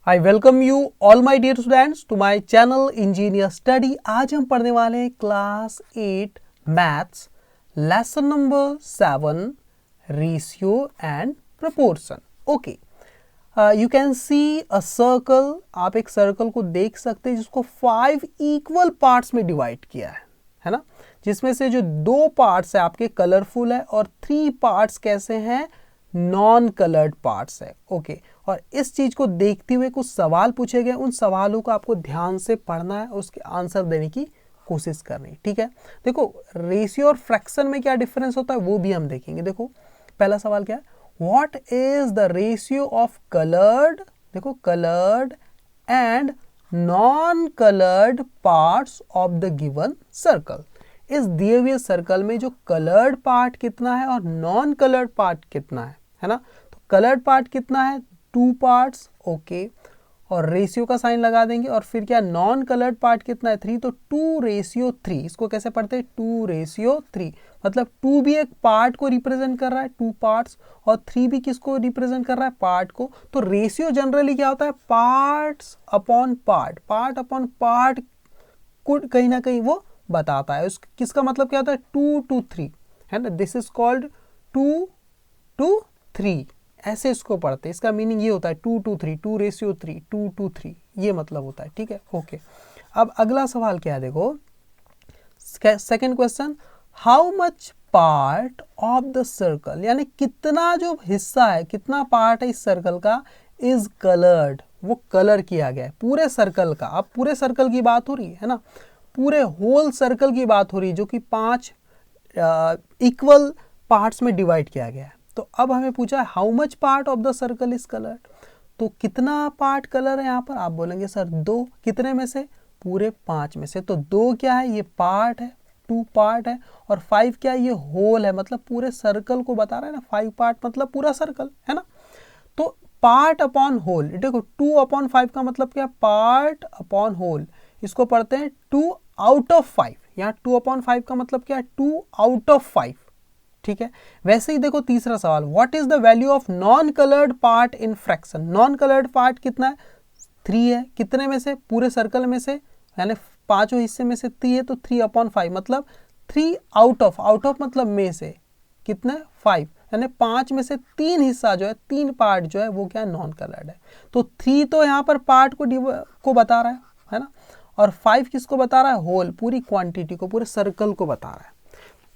I welcome you all my dear students to my channel engineer study. आज हम पढ़ने वाले हैं class 8 maths lesson number 7 ratio and proportion. Okay, you can see a circle. आप एक circle को देख सकते हैं जिसको 5 इक्वल पार्ट्स में डिवाइड किया है ना, जिसमें से जो 2 पार्ट्स है आपके कलरफुल है और 3 पार्ट्स कैसे हैं, नॉन कलर्ड पार्ट्स है। ओके, और इस चीज को देखते हुए कुछ सवाल पूछे गए, उन सवालों को आपको ध्यान से पढ़ना है, उसके आंसर देने की कोशिश करनी। ठीक है, देखो रेशियो और फ्रैक्शन में क्या डिफरेंस होता है वो भी हम देखेंगे। देखो पहला सवाल क्या है, what is the ratio of coloured, देखो coloured and non coloured parts of the given circle. इस दिए हुए सर्कल में जो कलर्ड पार्ट कितना है और नॉन कलर्ड पार्ट कितना है ना। तो कलर्ड पार्ट कितना है, 2 पार्ट्स। ओके, और रेशियो का साइन लगा देंगे। और फिर क्या, नॉन कलर्ड पार्ट कितना है, 3, तो 2:3। इसको कैसे पढ़ते हैं, 2:3। मतलब 2 भी एक पार्ट को रिप्रेजेंट कर रहा है, 2 पार्ट्स, और 3 भी किसको रिप्रेजेंट कर रहा है, पार्ट को। तो रेशियो जनरली क्या होता है, parts upon part, part upon part को कहीं ना कहीं वो बताता है। किसका मतलब क्या होता है, 2:3 है ना। दिस इज कॉल्ड 2:3, ऐसे इसको पढ़ते हैं। इसका मीनिंग ये होता है 2:3, 2:3, 2:3, ये मतलब होता है। ठीक है, ओके। अब अगला सवाल क्या है, देखो second question, how much part of the circle, यानी कितना जो हिस्सा है, कितना पार्ट है इस सर्कल का, इज कलर्ड, वो कलर किया गया है पूरे सर्कल का। अब पूरे सर्कल की बात हो रही है ना, पूरे होल सर्कल की बात हो रही है, जो कि 5 इक्वल पार्ट्स में डिवाइड किया गया है। तो अब हमें पूछा है how much part of the circle is coloured, तो कितना पार्ट कलर है यहाँ पर। आप बोलेंगे सर 2, कितने में से, पूरे 5 में से। तो 2 क्या है, ये पार्ट है, 2 पार्ट है, और 5 क्या है, ये होल है, मतलब पूरे सर्कल को बता रहा है ना। 5 पार्ट मतलब पूरा सर्कल है ना। तो पार्ट अपॉन होल, देखो 2/5 का मतलब क्या, पार्ट अपॉन होल। इसको पढ़ते हैं 2 आउट ऑफ 5। यहाँ 2/5 का मतलब क्या है, 2 आउट ऑफ 5। ठीक है, वैसे ही देखो तीसरा सवाल, what is the value of non coloured part in fraction. Non coloured part कितना है, 3 है, कितने में से, पूरे सर्कल में से, यानी 5 हिस्से में से 3 है, तो 3/5 मतलब 3 आउट ऑफ मतलब में से, कितना 5, यानी 5 में से 3 हिस्सा जो है, 3 पार्ट जो है वो क्या है, नॉन कलर्ड है। तो 3 तो यहाँ पर पार्ट को बता रहा है ना, और 5 किसको बता रहा है, होल, पूरी क्वांटिटी को, पूरे सर्कल को बता रहा है।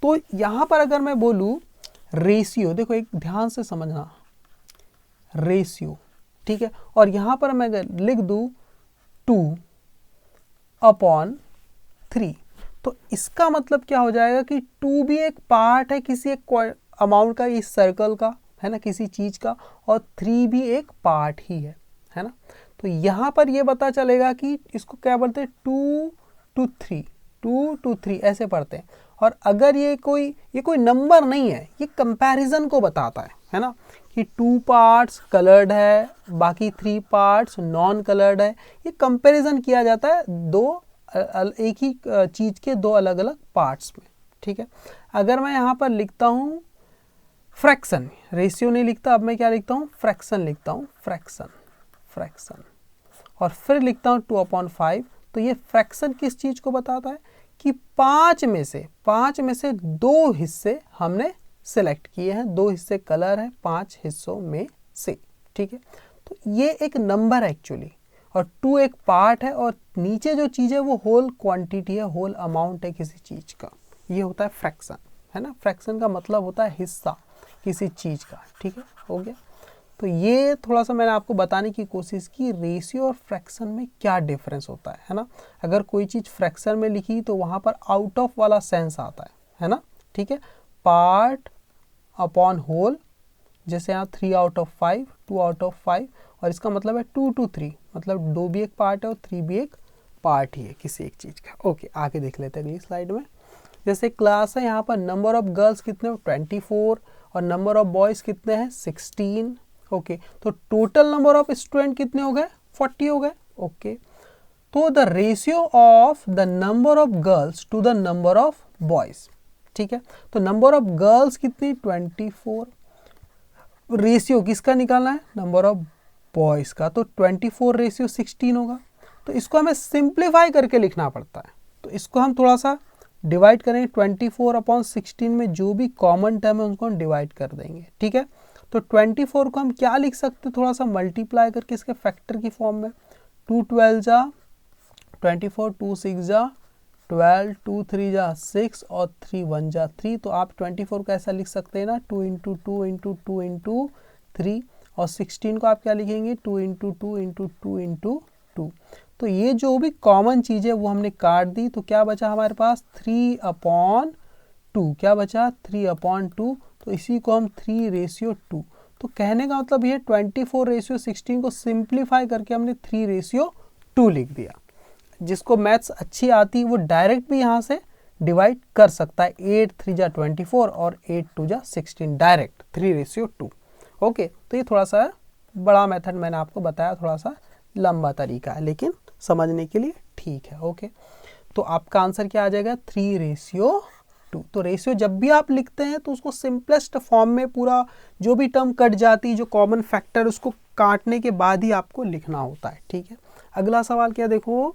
तो यहां पर अगर मैं बोलूं रेशियो, देखो एक ध्यान से समझना, रेशियो, ठीक है, और यहां पर मैं लिख दूं 2/3, तो इसका मतलब क्या हो जाएगा कि 2 भी एक पार्ट है किसी एक अमाउंट का, इस सर्कल का है ना, किसी चीज का, और 3 भी एक पार्ट ही है ना। तो यहां पर ये पता चलेगा कि इसको क्या बोलते हैं, 2:3 ऐसे पढ़ते हैं। और अगर ये कोई नंबर नहीं है, ये कंपैरिजन को बताता है ना, कि 2 पार्ट्स कलर्ड है, बाकी 3 पार्ट्स नॉन कलर्ड है। ये कंपैरिजन किया जाता है एक ही चीज के 2 अलग अलग पार्ट्स में। ठीक है, अगर मैं यहाँ पर लिखता हूँ फ्रैक्शन, रेशियो नहीं लिखता, अब मैं क्या लिखता हूँ, फ्रैक्शन लिखता हूँ, फ्रैक्शन, और फिर लिखता हूँ 2/5। तो ये फ्रैक्शन किस चीज को बताता है कि 5 में से 2 हिस्से हमने सेलेक्ट किए हैं, 2 हिस्से कलर है 5 हिस्सों में से। ठीक है, तो ये एक नंबर है एक्चुअली, और 2 एक पार्ट है, और नीचे जो चीज है वो होल क्वांटिटी है, होल अमाउंट है किसी चीज का। ये होता है फ्रैक्शन, है ना। फ्रैक्शन का मतलब होता है हिस्सा किसी चीज का। ठीक है, हो गया। तो ये थोड़ा सा मैंने आपको बताने की कोशिश की, रेशियो और फ्रैक्शन में क्या डिफरेंस होता है ना। अगर कोई चीज़ फ्रैक्शन में लिखी तो वहाँ पर आउट ऑफ वाला सेंस आता है ना। ठीक है, पार्ट अपॉन होल, जैसे यहाँ 3/5, 2/5, और इसका मतलब है 2:3, मतलब 2 भी एक पार्ट है और 3 भी एक पार्ट ही है किसी एक चीज़ का। ओके, आगे देख लेते हैं अगली स्लाइड में। जैसे क्लास है, यहाँ पर नंबर ऑफ गर्ल्स कितने हो, 24, और नंबर ऑफ बॉयज़ कितने हैं, 16। ओके, तो टोटल नंबर ऑफ स्टूडेंट कितने हो गए, 40 हो गए। ओके, तो the ratio of the number of girls to the number of boys. ठीक है, तो नंबर ऑफ गर्ल्स कितनी, 24। रेशियो किसका निकालना है, नंबर ऑफ बॉयज़ का, तो 24:16 होगा। तो इसको हमें सिंप्लीफाई करके लिखना पड़ता है, तो इसको हम थोड़ा सा डिवाइड करेंगे। 24/16 में जो भी कॉमन टर्म है उसको हम डिवाइड कर देंगे, ठीक है। तो 24 को हम क्या लिख सकते हैं, थोड़ा सा मल्टीप्लाई करके इसके फैक्टर की फॉर्म में। 2 12 जा 24, 2 6 जा 12, 2 3 जा 6 और 3 1 जा 3। तो आप 24 को ऐसा लिख सकते हैं ना, 2 × 2 × 2 × 3, और 16 को आप क्या लिखेंगे, 2 × 2 × 2 × 2। तो ये जो भी कॉमन चीज़ है वो हमने काट दी, तो क्या बचा हमारे पास 3/2। क्या बचा 3/2। तो इसी को हम 3:2। तो कहने का मतलब ये 24:16 को सिंप्लीफाई करके हमने 3:2 लिख दिया। जिसको मैथ्स अच्छी आती है वो डायरेक्ट भी यहाँ से डिवाइड कर सकता है। 8 3 जा 24 और 8 2 जा 16, डायरेक्ट 3:2। ओके, तो ये थोड़ा सा बड़ा मेथड मैंने आपको बताया, थोड़ा सा लंबा तरीका है लेकिन समझने के लिए ठीक है। ओके, तो आपका आंसर क्या आ जाएगा 3:2। तो रेशियो जब भी आप लिखते हैं तो उसको सिंपलेस्ट फॉर्म में, पूरा जो भी टर्म कट जाती है, जो कॉमन फैक्टर, उसको काटने के बाद ही आपको लिखना होता है, ठीक है। अगला सवाल क्या देखो,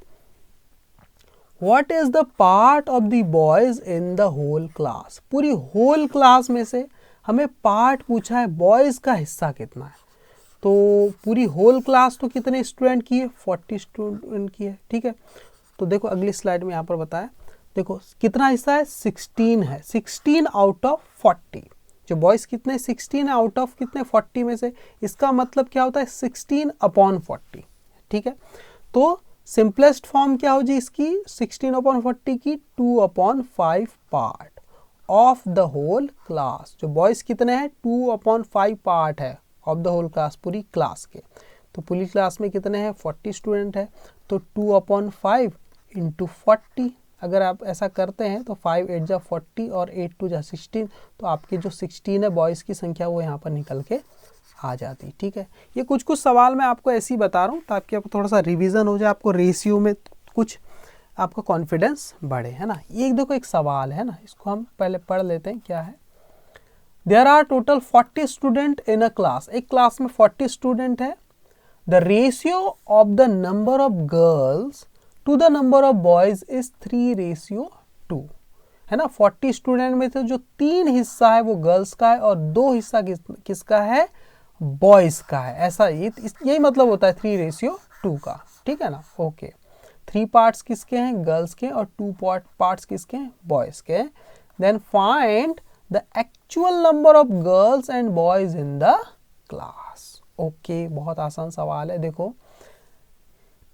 what is the part of the boys in the whole class. पूरी होल क्लास में से हमें पार्ट पूछा है, बॉयज का हिस्सा कितना है। तो पूरी होल क्लास तो कितने स्टूडेंट की है, 40 स्टूडेंट की है, ठीक है। तो देखो अगली स्लाइड में यहाँ पर बताया, देखो कितना हिस्सा है, 16 है। 16 आउट ऑफ 40, जो बॉयज़ कितने 16 है आउट ऑफ कितने 40 में से। इसका मतलब क्या होता है 16/40, ठीक है। तो सिंपलेस्ट फॉर्म क्या हो जी इसकी, 16/40 की 2/5 part of the whole class. जो बॉयज़ कितने हैं 2/5 पार्ट है ऑफ द होल क्लास, पूरी क्लास के। तो पूरी क्लास में कितने हैं 40 स्टूडेंट है, तो 2/5 × 40। अगर आप ऐसा करते हैं तो 5 8 जा 40 और 8 2 जा 16, तो आपके जो 16 है बॉयज़ की संख्या वो यहाँ पर निकल के आ जाती, ठीक है। ये कुछ सवाल मैं आपको ऐसे ही बता रहा हूँ ताकि आपको थोड़ा सा रिवीजन हो जाए, आपको रेशियो में कुछ आपका कॉन्फिडेंस बढ़े, है ना। ये देखो एक सवाल है ना, इसको हम पहले पढ़ लेते हैं क्या है। There are total 40 student in a class. एक क्लास में 40 स्टूडेंट है। The ratio of the number of girls to the number of boys is 3:2, है ना। 40 स्टूडेंट में से जो 3 हिस्सा है वो गर्ल्स का है और 2 हिस्सा किसका है, बॉयज का है। ऐसा यही मतलब होता है 3:2 का, ठीक है ना। ओके, 3 पार्ट्स किसके हैं, गर्ल्स के, और 2 पार्ट्स किसके हैं, बॉयज के। Then find the actual number of girls and boys in the class. Okay, बहुत आसान सवाल है। देखो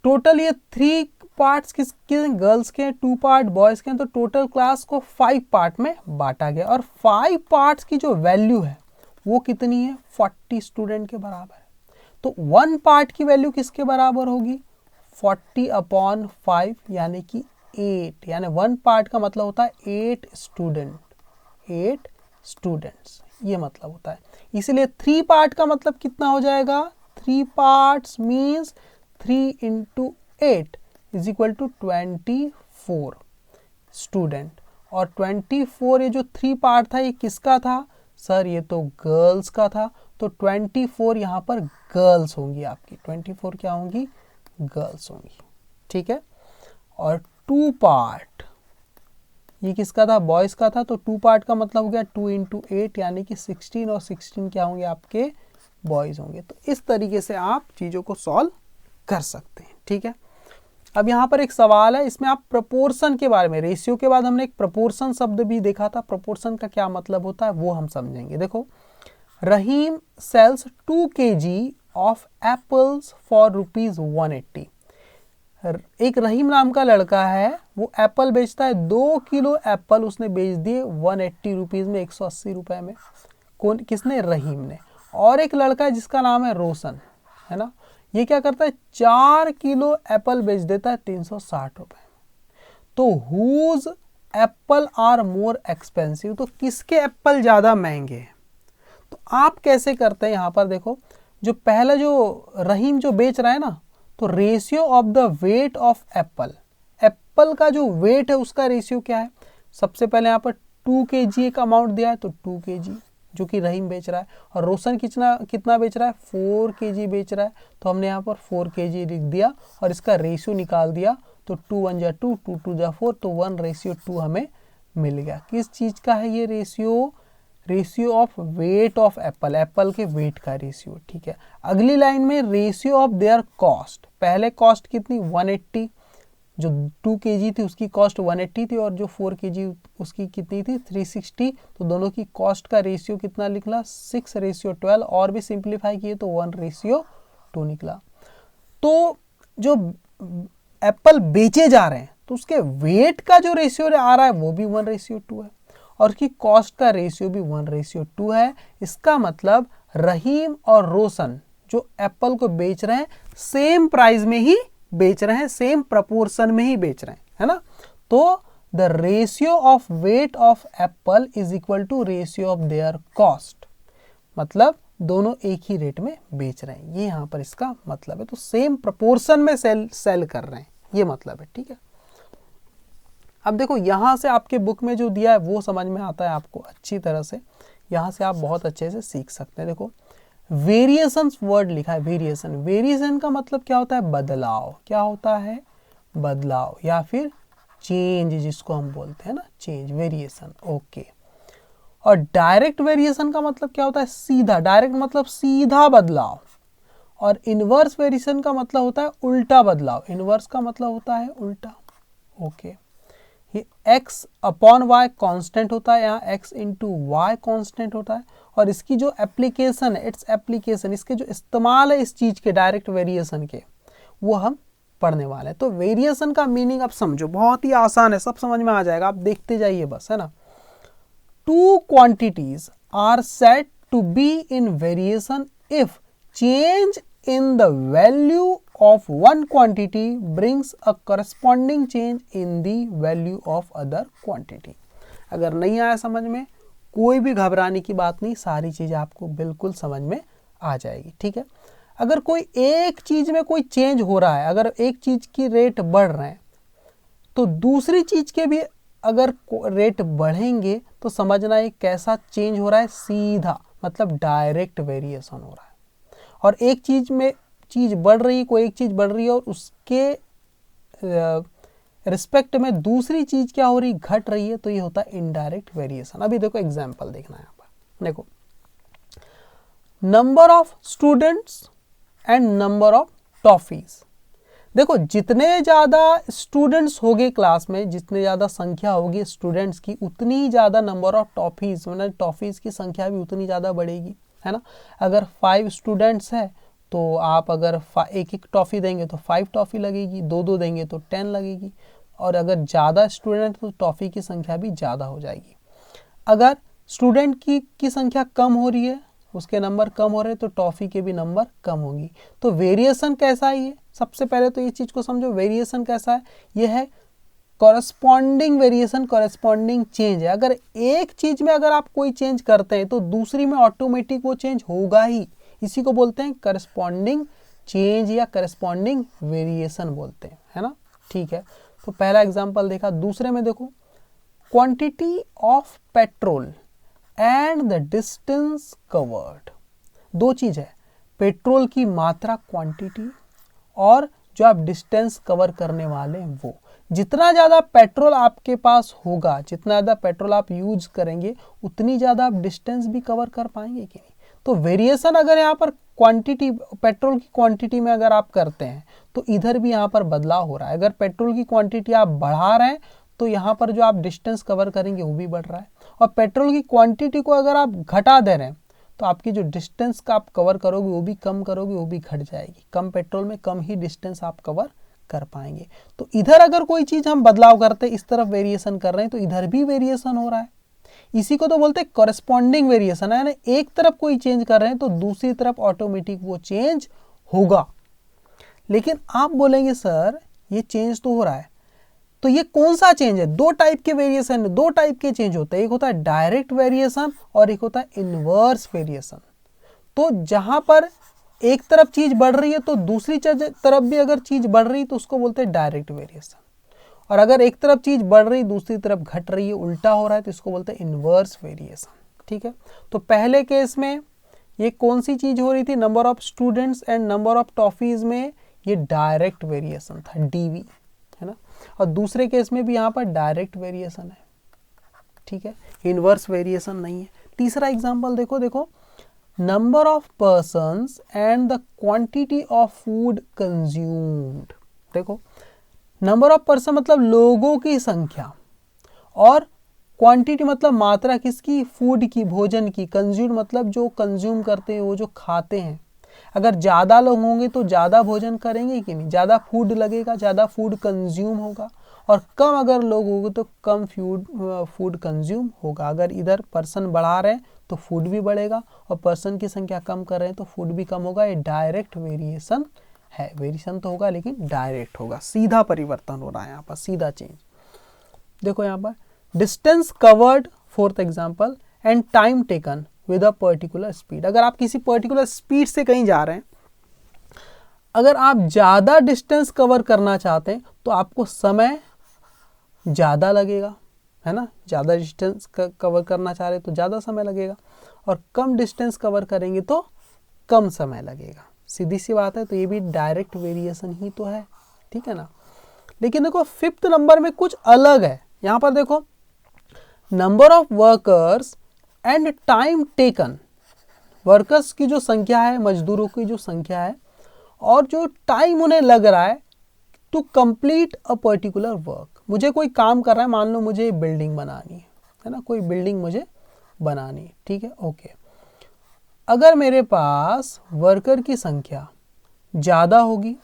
टोटल ये 3 पार्ट्स किसके, गर्ल्स के, 2 पार्ट बॉयज के, तो टोटल क्लास को 5 पार्ट में बांटा गया और 5 पार्ट्स की जो वैल्यू है वो कितनी है, 40 स्टूडेंट के बराबर है। तो 1 पार्ट की वैल्यू किसके बराबर होगी, 40/5 यानी कि 8, यानी 1 पार्ट का मतलब होता है 8 स्टूडेंट्स, ये मतलब होता है। इसीलिए 3 पार्ट का मतलब कितना हो जाएगा, 3 parts means 3 × 8 is equal to 24 student. और 24 ये जो 3 पार्ट था ये किसका था सर, ये तो गर्ल्स का था। तो 24 यहाँ पर गर्ल्स होंगी आपकी, 24 क्या होंगी, गर्ल्स होंगी, ठीक है। और 2 पार्ट ये किसका था, बॉयज़ का था। तो 2 पार्ट का मतलब हो गया 2 × 8 यानी कि 16, और 16 क्या होंगे आपके, बॉयज़ होंगे। तो इस तरीके से आप चीज़ों को सॉल्व कर सकते हैं, ठीक है। अब यहाँ पर एक सवाल है, इसमें आप प्रपोर्शन के बारे में, रेशियो के बाद हमने एक प्रपोर्शन शब्द भी देखा था, प्रपोर्शन का क्या मतलब होता है वो हम समझेंगे। देखो, Rahim sells 2 kg of apples for ₹180। एक रहीम नाम का लड़का है, वो एप्पल बेचता है, 2 किलो एप्पल उसने बेच दिए 180 रुपीज़ में, 180 रुपये में। कौन, किसने, रहीम ने। और एक लड़का है जिसका नाम है रोशन, है ना, ये क्या करता है 4 किलो एप्पल बेच देता है 360 रुपये। तो whose apple are more expensive, तो किसके एप्पल ज़्यादा महंगे हैं। तो आप कैसे करते हैं, यहाँ पर देखो, जो पहला जो रहीम जो बेच रहा है ना, तो ratio of the wait of Apple, Apple का जो वेट है उसका रेशियो क्या है। सबसे पहले यहाँ पर 2 kg एक अमाउंट दिया है तो 2 kg, जो कि रहीम बेच रहा है, और रोशन कितना बेच रहा है, 4 kg बेच रहा है। तो हमने यहाँ पर 4 kg लिख दिया और इसका रेशियो निकाल दिया, तो 2 1 जा 2, 2 2 जा 4, तो 1:2 हमें मिल गया। किस चीज़ का है ये ratio? Ratio of weight of Apple, Apple के वेट का रेशियो, ठीक है। अगली लाइन में रेशियो ऑफ देयर कॉस्ट, पहले कॉस्ट कितनी 180, जो 2 kg थी उसकी कॉस्ट 180 थी, और जो 4 kg उसकी कितनी थी 360, तो दोनों की कॉस्ट का रेशियो कितना निकला 6:12, और भी सिंप्लीफाई किए तो 1:2 निकला। तो जो एप्पल बेचे जा रहे हैं तो उसके वेट का जो रेशियो आ रहा है वो भी 1:2 है, और उसकी कॉस्ट का रेशियो भी 1:2 है। इसका मतलब रहीम और रोशन जो एप्पल को बेच रहे हैं सेम प्राइस में ही बेच रहे हैं, सेम प्रपोर्शन में ही बेच रहे हैं, है ना। तो the ratio of weight of apple is equal to ratio of their cost, मतलब दोनों एक ही रेट में बेच रहे हैं, ये यहाँ पर इसका मतलब है। तो सेम प्रपोर्शन में सेल कर रहे हैं, ये मतलब है, ठीक है। अब देखो यहाँ से आपके बुक में जो दिया है वो समझ में आता है आपको अच्छी तरह से, यहाँ से आप बहुत अच्छे से सीख सकते हैं। देखो वेरिएशन वर्ड लिखा है, वेरिएशन, वेरिएशन का मतलब क्या होता है, बदलाव, क्या होता है, बदलाव, या फिर चेंज जिसको हम बोलते हैं ना, चेंज, वेरिएशन, ओके। और डायरेक्ट वेरिएशन का मतलब क्या होता है, सीधा, डायरेक्ट मतलब सीधा बदलाव, और इनवर्स वेरिएशन का मतलब होता है उल्टा बदलाव, इनवर्स का मतलब होता है उल्टा, ओके। ये x अपॉन y कांस्टेंट होता है, यहाँ x इंटू वाई कांस्टेंट होता है, और इसकी जो एप्लीकेशन है, इट्स एप्लीकेशन, इसके जो इस्तेमाल है इस चीज़ के डायरेक्ट वेरिएशन के, वो हम पढ़ने वाले हैं। तो वेरिएशन का मीनिंग आप समझो, बहुत ही आसान है, सब समझ में आ जाएगा, आप देखते जाइए बस, है ना। Two quantities are said to be in variation if change in the value of one quantity brings a corresponding change in the value of other quantity। अगर नहीं आया समझ में, कोई भी घबराने की बात नहीं, सारी चीज़ आपको बिल्कुल समझ में आ जाएगी, ठीक है। अगर कोई एक चीज़ में कोई चेंज हो रहा है, अगर एक चीज़ की रेट बढ़ रहे हैं तो दूसरी चीज़ के भी अगर रेट बढ़ेंगे तो समझना ये कैसा चेंज हो रहा है, सीधा, मतलब डायरेक्ट वेरिएशन हो रहा है। और एक चीज़ में चीज़ बढ़ रही है, कोई एक चीज़ बढ़ रही है और उसके रिस्पेक्ट में दूसरी चीज़ क्या हो रही, घट रही है, तो ये होता है इनडायरेक्ट वेरिएशन। अभी देखो एग्जांपल देखना है यहाँ पर, देखो number of students and number of toffees. देखो जितने ज़्यादा स्टूडेंट्स होंगे क्लास में, जितने ज़्यादा संख्या होगी स्टूडेंट्स की, उतनी ही ज़्यादा नंबर ऑफ टॉफीज, मतलब टॉफीज़ की संख्या भी उतनी ज़्यादा बढ़ेगी, है ना। अगर 5 स्टूडेंट्स है तो आप अगर एक एक टॉफ़ी देंगे तो 5 टॉफ़ी लगेगी, 2 देंगे तो 10 लगेगी, और अगर ज़्यादा स्टूडेंट तो टॉफ़ी की संख्या भी ज़्यादा हो जाएगी। अगर स्टूडेंट की संख्या कम हो रही है, उसके नंबर कम हो रहे हैं, तो टॉफ़ी के भी नंबर कम होंगी। तो वेरिएशन कैसा है, ये सबसे पहले तो ये चीज़ को समझो, वेरिएशन कैसा है, ये है कॉरेस्पॉन्डिंग वेरिएशन, कॉरेस्पॉन्डिंग चेंज है। अगर एक चीज़ में अगर आप कोई चेंज करते हैं तो दूसरी में ऑटोमेटिक वो चेंज होगा ही, इसी को बोलते हैं कॉरेस्पॉन्डिंग चेंज या कॉरेस्पॉन्डिंग वेरिएशन बोलते हैं, है ना, ठीक है। तो पहला एग्जांपल देखा, दूसरे में देखो quantity of petrol and the distance covered. दो चीज़ है, पेट्रोल की मात्रा क्वांटिटी, और जो आप डिस्टेंस कवर करने वाले हैं वो। जितना ज़्यादा पेट्रोल आपके पास होगा, जितना ज़्यादा पेट्रोल आप यूज करेंगे, उतनी ज़्यादा आप डिस्टेंस भी कवर कर पाएंगे कि नहीं। तो वेरिएशन अगर यहाँ पर क्वांटिटी, पेट्रोल की क्वांटिटी में अगर आप करते हैं तो इधर भी यहाँ पर बदलाव हो रहा है। अगर पेट्रोल की क्वांटिटी आप बढ़ा रहे हैं तो यहाँ पर जो आप डिस्टेंस कवर करेंगे वो भी बढ़ रहा है, और पेट्रोल की क्वांटिटी को अगर आप घटा दे रहे हैं तो आपकी जो डिस्टेंस का आप कवर करोगे वो भी कम करोगे, वो भी घट जाएगी। कम पेट्रोल में कम ही डिस्टेंस आप कवर कर पाएंगे। तो इधर अगर कोई चीज़ हम बदलाव करते हैं, इस तरफ वेरिएशन कर रहे हैं, तो इधर भी वेरिएशन हो रहा है। इसी को तो बोलते हैं कॉरेस्पॉन्डिंग वेरिएशन, है ना। एक तरफ कोई चेंज कर रहे हैं तो दूसरी तरफ ऑटोमेटिक वो चेंज होगा। लेकिन आप बोलेंगे सर ये चेंज तो हो रहा है, तो ये कौन सा चेंज है? दो टाइप के वेरिएशन, दो टाइप के चेंज होते हैं, एक होता है डायरेक्ट वेरिएशन और एक होता है इनवर्स वेरिएशन। तो जहां पर एक तरफ चीज बढ़ रही है तो दूसरी तरफ भी अगर चीज बढ़ रही है तो उसको बोलते हैं डायरेक्ट वेरिएशन, और अगर एक तरफ चीज बढ़ रही दूसरी तरफ घट रही है, उल्टा हो रहा है, तो इसको बोलते हैं इनवर्स वेरिएशन। ठीक है। तो पहले केस में ये कौन सी चीज हो रही थी, number of students and number of toffees में ये डायरेक्ट वेरिएशन था, डीवी, है ना। और दूसरे केस में भी यहाँ पर डायरेक्ट वेरिएशन है, ठीक है, इनवर्स वेरिएशन नहीं है। तीसरा एग्जांपल देखो, number of persons and the quantity of food consumed. देखो नंबर ऑफ पर्सन मतलब लोगों की संख्या, और क्वांटिटी मतलब मात्रा किसकी, फूड की, भोजन की, कंज्यूम मतलब जो कंज्यूम करते हैं, वो जो खाते हैं। अगर ज़्यादा लोग होंगे तो ज़्यादा भोजन करेंगे कि नहीं, ज़्यादा फूड लगेगा, ज़्यादा फूड कंज्यूम होगा, और कम अगर लोग होंगे तो कम फूड कंज्यूम होगा। अगर इधर पर्सन बढ़ा रहे हैं तो फूड भी बढ़ेगा, और पर्सन की संख्या कम कर रहे हैं तो फूड भी कम होगा। ये डायरेक्ट वेरिएशन है, वेरिएशन तो होगा लेकिन डायरेक्ट होगा, सीधा परिवर्तन हो रहा है यहाँ पर, सीधा चेंज। देखो यहाँ पर distance covered, fourth example, and time taken with a particular speed. अगर आप किसी पर्टिकुलर स्पीड से कहीं जा रहे हैं, अगर आप ज़्यादा डिस्टेंस कवर करना चाहते हैं तो आपको समय ज़्यादा लगेगा, है ना। ज़्यादा डिस्टेंस कवर करना चाह रहे हैं तो ज़्यादा समय लगेगा, और कम डिस्टेंस कवर करेंगे तो कम समय लगेगा, सीधी सी बात है। तो ये भी डायरेक्ट वेरिएशन ही तो है, ठीक है ना। लेकिन देखो फिफ्थ नंबर में कुछ अलग है। यहाँ पर देखो number of workers and time taken, workers की जो संख्या है, मजदूरों की जो संख्या है, और जो टाइम उन्हें लग रहा है to complete a particular work. मुझे कोई काम कर रहा है, मान लो मुझे बिल्डिंग बनानी है ना, कोई बिल्डिंग मुझे बनानी है, ठीक है, ओके। अगर मेरे पास वर्कर की संख्या ज़्यादा होगी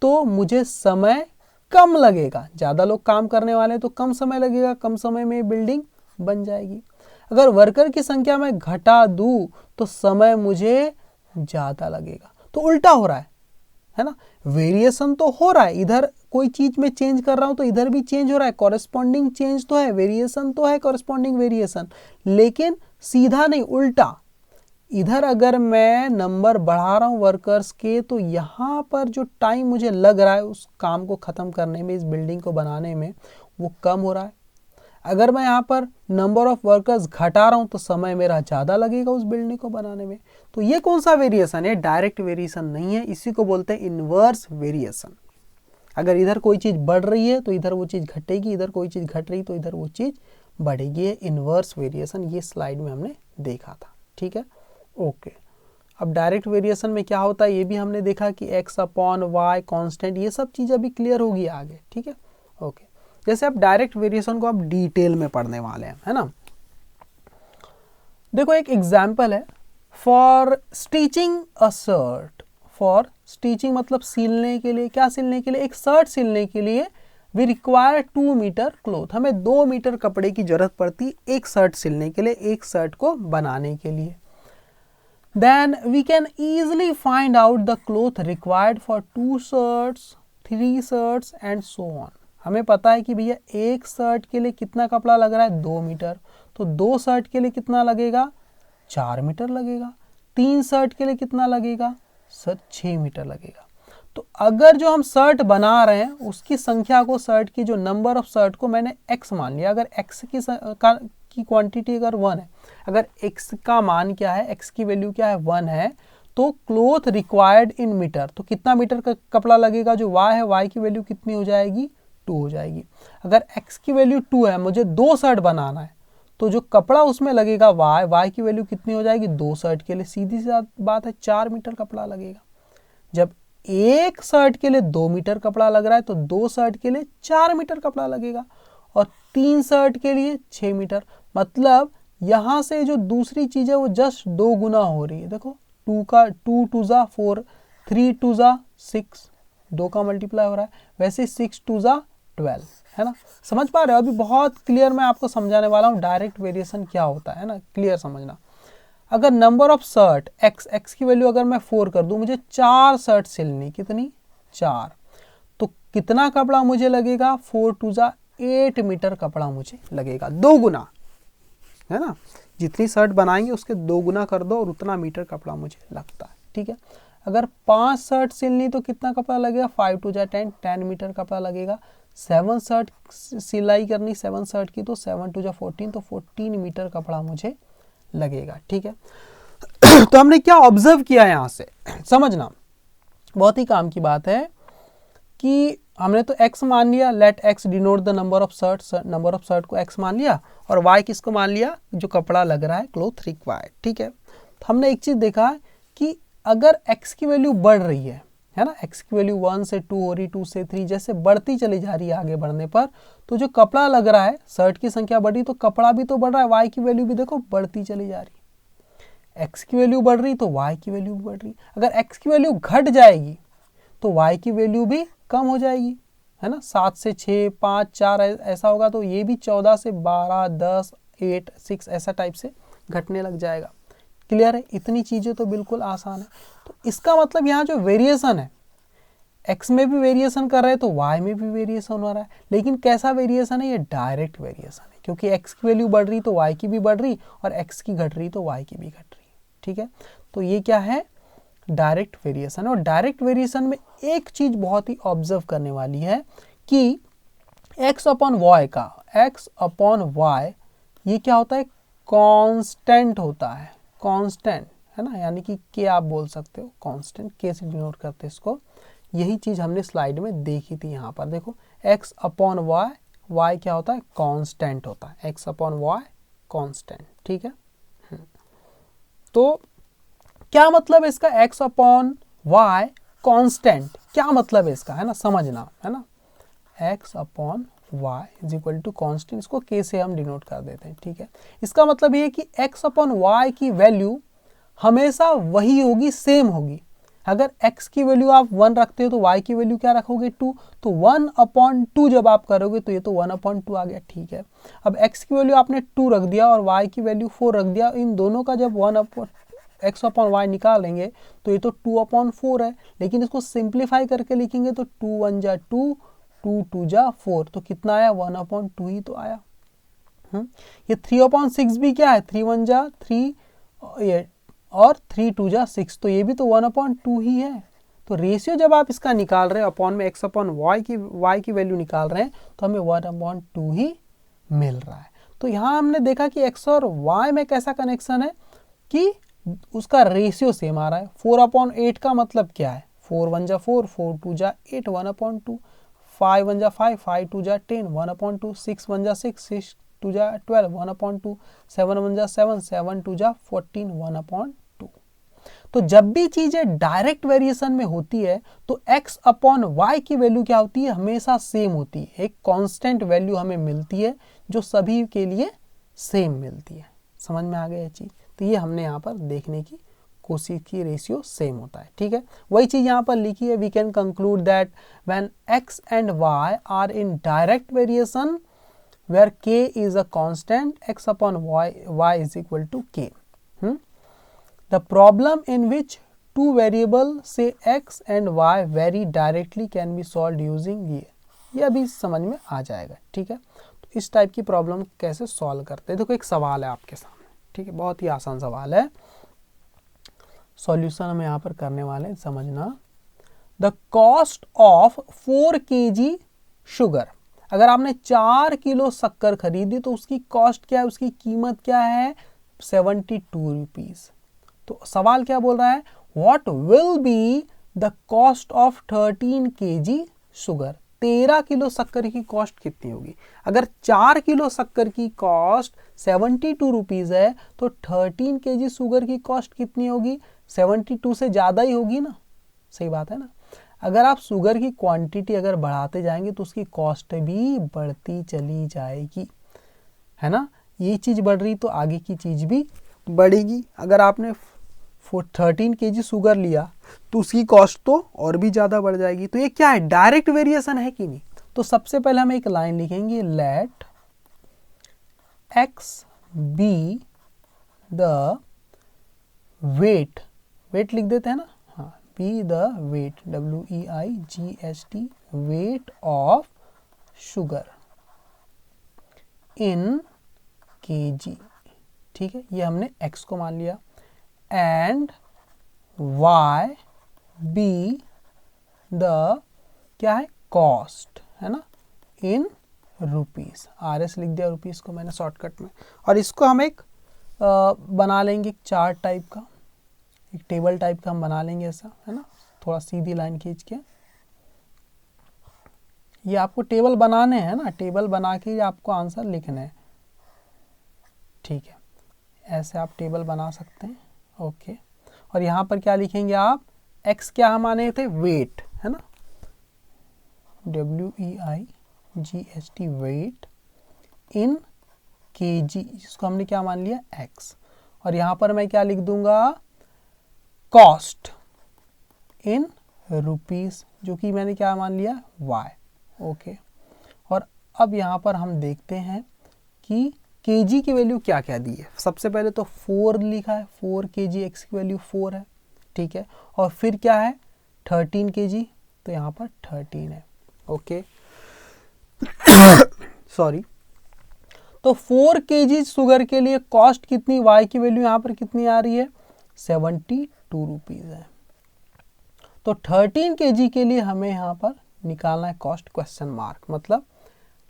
तो मुझे समय कम लगेगा, ज़्यादा लोग काम करने वाले हैं तो कम समय लगेगा, कम समय में बिल्डिंग बन जाएगी। अगर वर्कर की संख्या मैं घटा दूँ तो समय मुझे ज़्यादा लगेगा। तो उल्टा हो रहा है ना, वेरिएशन तो हो रहा है, इधर कोई चीज़ में चेंज कर रहा हूँ तो इधर भी चेंज हो रहा है, कॉरेस्पॉन्डिंग चेंज तो है, वेरिएशन तो है, कॉरेस्पॉन्डिंग वेरिएशन, लेकिन सीधा नहीं, उल्टा। इधर अगर मैं नंबर बढ़ा रहा हूँ वर्कर्स के तो यहाँ पर जो टाइम मुझे लग रहा है उस काम को ख़त्म करने में, इस बिल्डिंग को बनाने में, वो कम हो रहा है। अगर मैं यहाँ पर नंबर ऑफ वर्कर्स घटा रहा हूँ तो समय मेरा ज़्यादा लगेगा उस बिल्डिंग को बनाने में। तो ये कौन सा वेरिएशन है, डायरेक्ट वेरिएशन नहीं है, इसी को बोलते हैं इन्वर्स वेरिएशन। अगर इधर कोई चीज़ बढ़ रही है तो इधर वो चीज़ घटेगी, इधर कोई चीज़ घट रही तो इधर वो चीज़ बढ़ेगी। ये इन्वर्स वेरिएशन, ये स्लाइड में हमने देखा था, ठीक है, ओके। अब डायरेक्ट वेरिएशन में क्या होता है ये भी हमने देखा कि x अपॉन वाई कांस्टेंट, ये सब चीज़ अभी क्लियर होगी आगे, ठीक है, ओके। जैसे अब डायरेक्ट वेरिएशन को आप डिटेल में पढ़ने वाले हैं, है ना। देखो एक एग्जाम्पल है, for stitching a shirt, for stitching मतलब सिलने के लिए, क्या सिलने के लिए, एक शर्ट सिलने के लिए वी रिक्वायर 2 मीटर क्लोथ, हमें 2 मीटर कपड़े की जरूरत पड़ती एक शर्ट सिलने के लिए, एक शर्ट को बनाने के लिए। Then we can easily find out the cloth required for 2 shirts, 3 shirts and so on. हमें पता है कि भैया एक शर्ट के लिए कितना कपड़ा लग रहा है, 2 मीटर, तो 2 शर्ट के लिए कितना लगेगा, 4 मीटर लगेगा, 3 शर्ट के लिए कितना लगेगा सर, 6 मीटर लगेगा। तो अगर जो हम शर्ट बना रहे हैं उसकी संख्या को, शर्ट की जो नंबर ऑफ शर्ट को मैंने x मान लिया, अगर x की क्वांटिटी अगर 1 है, अगर x का मान क्या है, x की वैल्यू क्या है 1 है, तो क्लोथ रिक्वायर्ड इन मीटर, तो कितना मीटर का कपड़ा लगेगा, जो y है y की वैल्यू कितनी हो जाएगी, 2 हो जाएगी। अगर x की वैल्यू 2 है, मुझे 2 शर्ट बनाना है, तो जो कपड़ा उसमें लगेगा y की वैल्यू कितनी हो जाएगी, 2 शर्ट के लिए, सीधी सी बात है 4 मीटर कपड़ा लगेगा। जब एक शर्ट के लिए 2 मीटर कपड़ा लग रहा है तो 2 शर्ट के लिए 4 मीटर कपड़ा लगेगा, और 3 शर्ट के लिए 6 मीटर। मतलब यहाँ से जो दूसरी चीज़ है वो जस्ट 2 गुना हो रही है। देखो 2 टू ज़ा 4, 3 टू ज़ा 6, 2 का मल्टीप्लाई हो रहा है, वैसे 6 टू ज़ा 12, है ना। समझ पा रहे हो, अभी बहुत क्लियर मैं आपको समझाने वाला हूँ डायरेक्ट वेरिएशन क्या होता है ना, क्लियर समझना। अगर नंबर ऑफ शर्ट x की वैल्यू अगर मैं 4 कर दूं, मुझे 4 शर्ट सिलनी, कितनी, 4, तो कितना कपड़ा मुझे लगेगा, 4 टू ज़ा 8 मीटर कपड़ा मुझे लगेगा, 2 गुना, है ना। जितनी शर्ट बनाएंगे उसके 2 गुना कर दो और उतना मीटर कपड़ा मुझे लगता है, ठीक है। अगर 5 शर्ट सिलनी तो कितना कपड़ा लगेगा, 5 टू ज़ा 10 मीटर कपड़ा लगेगा। 7 शर्ट सिलाई करनी 7 शर्ट की तो 7 टू ज़ा 14, तो 14 मीटर कपड़ा मुझे लगेगा, ठीक है। तो हमने क्या ऑब्जर्व किया यहाँ से, समझना बहुत ही काम की बात है कि हमने तो x मान लिया, let x denote the number of shirt को x मान लिया, और y किसको मान लिया, जो कपड़ा लग रहा है, क्लोथ रिक्वायर्ड, ठीक है। तो हमने एक चीज देखा कि अगर x की वैल्यू बढ़ रही है ना, x की वैल्यू 1 से 2 हो रही, 2 से 3, जैसे बढ़ती चली जा रही है आगे बढ़ने पर, तो जो कपड़ा लग रहा है, शर्ट की संख्या बढ़ी तो कपड़ा भी तो बढ़ रहा है, y की वैल्यू भी देखो बढ़ती चली जा रही है। x की वैल्यू बढ़ रही तो y की वैल्यू भी बढ़ रही। अगर x की वैल्यू घट जाएगी तो y की वैल्यू भी कम हो जाएगी, है ना। 7 से 6, 5, 4 ऐसा होगा तो ये भी 14 से 12, 10, 8, 6 ऐसा टाइप से घटने लग जाएगा। क्लियर है, इतनी चीज़ें तो बिल्कुल आसान है। तो इसका मतलब यहाँ जो वेरिएशन है, x में भी वेरिएशन कर रहे हैं तो y में भी वेरिएशन हो रहा है, लेकिन कैसा वेरिएशन है, ये डायरेक्ट वेरिएशन है, क्योंकि x की वैल्यू बढ़ रही तो y की भी बढ़ रही, और x की घट रही तो y की भी घट रही, ठीक है। तो ये क्या है, डायरेक्ट वेरिएशन। और डायरेक्ट वेरिएशन में एक चीज बहुत ही ऑब्जर्व करने वाली है कि x अपॉन y का, x अपॉन y ये क्या होता है, कांस्टेंट होता है, कांस्टेंट, है ना, यानी कि k आप बोल सकते हो, कांस्टेंट k से डिनोट करते हैं इसको। यही चीज हमने स्लाइड में देखी थी, यहाँ पर देखो x अपॉन y, y क्या होता है, कांस्टेंट होता है, x अपॉन y कांस्टेंट, ठीक है। तो क्या मतलब है इसका, x अपॉन y कांस्टेंट, क्या मतलब है इसका, है ना, समझना, है ना। x upon y is equal to constant, इसको k से हम डिनोट कर देते हैं, ठीक है। इसका मतलब ये कि x अपॉन y की वैल्यू हमेशा वही होगी, सेम होगी। अगर x की वैल्यू आप 1 रखते हो तो y की वैल्यू क्या रखोगे, 2, तो 1 अपॉन 2 जब आप करोगे तो ये तो 1 अपॉन 2 आ गया, ठीक है। अब x की वैल्यू आपने 2 रख दिया और y की वैल्यू 4 रख दिया, इन दोनों का जब x अपॉन y निकालेंगे तो ये तो 2 अपॉन 4 है, लेकिन इसको सिंप्लीफाई करके लिखेंगे तो 2 1 जा 2, 2 2 जा 4, तो कितना आया, 1 अपॉन 2 ही तो आया। ये 3 अपॉन 6 भी क्या है, 3 1 जा 3, ये और 3 2 जा 6, तो ये भी तो 1 अपॉन 2 ही है। तो रेशियो जब आप इसका निकाल रहे हैं अपॉन में x अपॉन y की वैल्यू निकाल रहे हैं तो हमें 1 अपॉन 2 ही मिल रहा है। तो यहाँ हमने देखा कि x और y में कैसा कनेक्शन है कि उसका रेशियो सेम आ रहा है। 4 अपॉन 8 का मतलब क्या है, 4 1 जा 4, 4 2 जा 8, 1 अपॉन 2, 5 1 जा 5, 5 2 जा 10, 1 अपॉन 2, 6 1 जा 6, 6 2 जा 12, 1 अपॉन 2, 7 1 जा 7, 7 2 जा 14, 1 अपॉन 2। तो जब भी चीजें डायरेक्ट वेरिएशन में होती है तो x अपॉन y की वैल्यू क्या होती है, हमेशा सेम होती है, एक कांस्टेंट वैल्यू हमें मिलती है जो सभी के लिए सेम मिलती है। समझ में आ गया ये चीज, तो ये हमने यहाँ पर देखने की कोशिश की, रेशियो सेम होता है, ठीक है। वही चीज यहाँ पर लिखी है, we can conclude that when x and y are in direct variation where k is a constant, x upon y is equal to k. The problem in which two variables say x and y vary directly can be solved using ये अभी समझ में आ जाएगा, ठीक है। तो इस type की प्रॉब्लम कैसे सॉल्व करते हैं, देखो एक सवाल है आपके सामने, ठीक है, बहुत ही आसान सवाल है, सॉल्यूशन हम यहाँ पर करने वाले हैं, समझना। The cost of 4 kg sugar, अगर आपने 4 किलो शक्कर खरीदी तो उसकी कॉस्ट क्या है, उसकी कीमत क्या है, 72 रुपीज। तो सवाल क्या बोल रहा है, what will be the cost of 13 kg sugar, 13 kilo शक्कर की कॉस्ट कितनी होगी। अगर 4 किलो शक्कर की कॉस्ट 72 रुपीज है तो 13 kg शुगर की कॉस्ट कितनी होगी, 72 से ज़्यादा ही होगी ना, सही बात है ना। अगर आप शुगर की क्वांटिटी अगर बढ़ाते जाएंगे तो उसकी कॉस्ट भी बढ़ती चली जाएगी, है ना। ये चीज़ बढ़ रही तो आगे की चीज़ भी बढ़ेगी। अगर आपने 13 kg शुगर लिया तो उसकी कॉस्ट तो और भी ज़्यादा बढ़ जाएगी। तो ये क्या है, डायरेक्ट वेरिएशन है कि नहीं। तो सबसे पहले हम एक लाइन लिखेंगे, let x be the weight, weight लिख देते हैं ना, be the weight, WEIGHT, weight of sugar in kg, ठीक है, ये हमने x को मान लिया, and y be the क्या है, cost, है ना, in rupees, RS लिख दिया रुपीस को मैंने शॉर्टकट में, और इसको हम एक बना लेंगे एक चार्ट टाइप का, एक टेबल टाइप का हम बना लेंगे ऐसा, है ना, थोड़ा सीधी लाइन खींच के। ये आपको टेबल बनाने हैं ना, टेबल बना के आपको आंसर लिखने हैं, ठीक है। ऐसे आप टेबल बना सकते हैं, ओके। और यहाँ पर क्या लिखेंगे आप, x क्या हम माने थे, वेट, है ना, WEIGHT वेट इन kg, जिसको हमने क्या मान लिया, x। और यहाँ पर मैं क्या लिख दूंगा, कॉस्ट इन रुपीस, जो कि मैंने क्या मान लिया, y, ओके। और अब यहाँ पर हम देखते हैं कि kg की वैल्यू क्या क्या दी है। सबसे पहले तो 4 लिखा है, 4 kg, x की वैल्यू 4 है, ठीक है। और फिर क्या है, 13 kg, तो यहाँ पर 13 है, ओके। सॉरी, तो 4 kg शुगर के लिए कॉस्ट कितनी, y की वैल्यू यहाँ पर कितनी आ रही है, 72 रुपीज़ है। तो 13 kg के लिए हमें यहाँ पर निकालना है कॉस्ट, क्वेश्चन मार्क, मतलब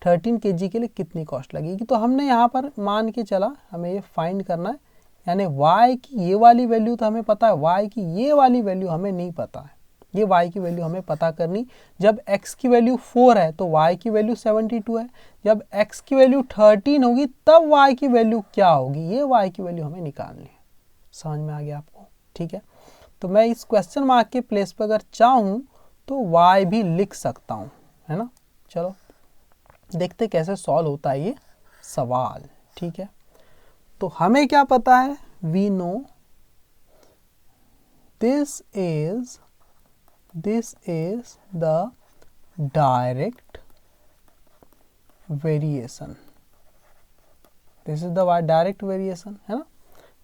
13 kg के लिए कितनी कॉस्ट लगेगी। तो हमने यहाँ पर मान के चला, हमें ये फाइंड करना है, यानी y की ये वाली वैल्यू तो हमें पता है, y की ये वाली वैल्यू हमें नहीं पता है, ये y की वैल्यू हमें पता करनी। जब x की वैल्यू 4 है तो y की वैल्यू 72 है, जब x की वैल्यू 13 होगी तब y की वैल्यू क्या होगी, ये y की वैल्यू हमें निकालनी है। समझ में आ गया आपको, ठीक है। तो मैं इस क्वेश्चन मार्क के प्लेस पर अगर चाहूँ तो y भी लिख सकता हूँ, है ना। चलो देखते कैसे सॉल्व होता है ये सवाल, ठीक है। तो हमें क्या पता है, we know this is the direct variation, this is the direct variation, है ना,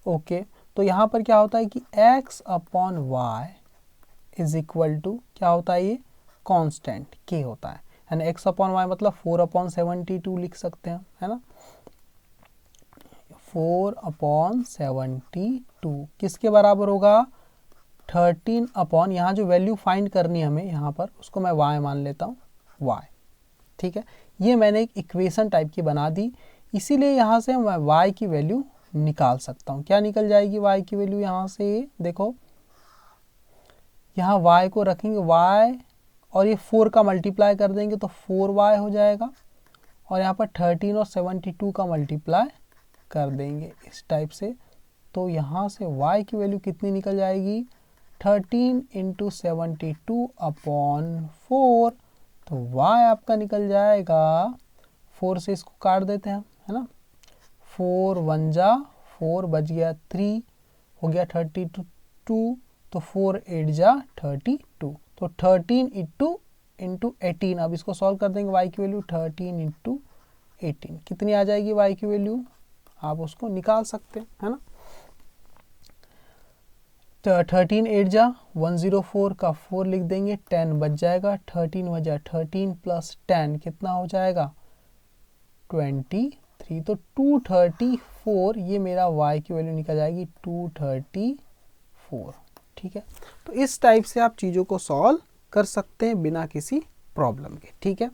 ओके। तो यहाँ पर क्या होता है कि x upon Y is equal to क्या होता है, ये कांस्टेंट k होता है, यानी x अपॉन वाई मतलब 4/72 लिख सकते हैं, है ना, 4/72 किसके बराबर होगा, 13 अपॉन, यहाँ जो वैल्यू फाइंड करनी है हमें यहाँ पर, उसको मैं y मान लेता हूँ, y, ठीक है। ये मैंने एक इक्वेशन टाइप की बना दी, इसीलिए यहाँ से मैं y की वैल्यू निकाल सकता हूँ। क्या निकल जाएगी y की वैल्यू, यहाँ से देखो, यहाँ y को रखेंगे, y और ये 4 का मल्टीप्लाई कर देंगे तो 4y हो जाएगा, और यहाँ पर 13 और 72 का मल्टीप्लाई कर देंगे इस टाइप से। तो यहाँ से y की वैल्यू कितनी निकल जाएगी, 13 × 72 अपॉन 4, तो y आपका निकल जाएगा, 4 से इसको काट देते हैं, है ना, 4 1 जा 4, बच गया 3, हो गया 32, तो 4 8 जा 32, तो 13 × 18, अब इसको सॉल्व कर देंगे, y की वैल्यू 13 × 18 कितनी आ जाएगी y की वैल्यू, आप उसको निकाल सकते हैं, है ना। तो 13 8 जा 104 का 4 लिख देंगे, 10 बच जाएगा, 13 वजह 13 प्लस 10 कितना हो जाएगा, 23, तो 234 ये मेरा y की वैल्यू निकल जाएगी, 234, ठीक है। तो इस टाइप से आप चीज़ों को सॉल्व कर सकते हैं बिना किसी प्रॉब्लम के, ठीक है।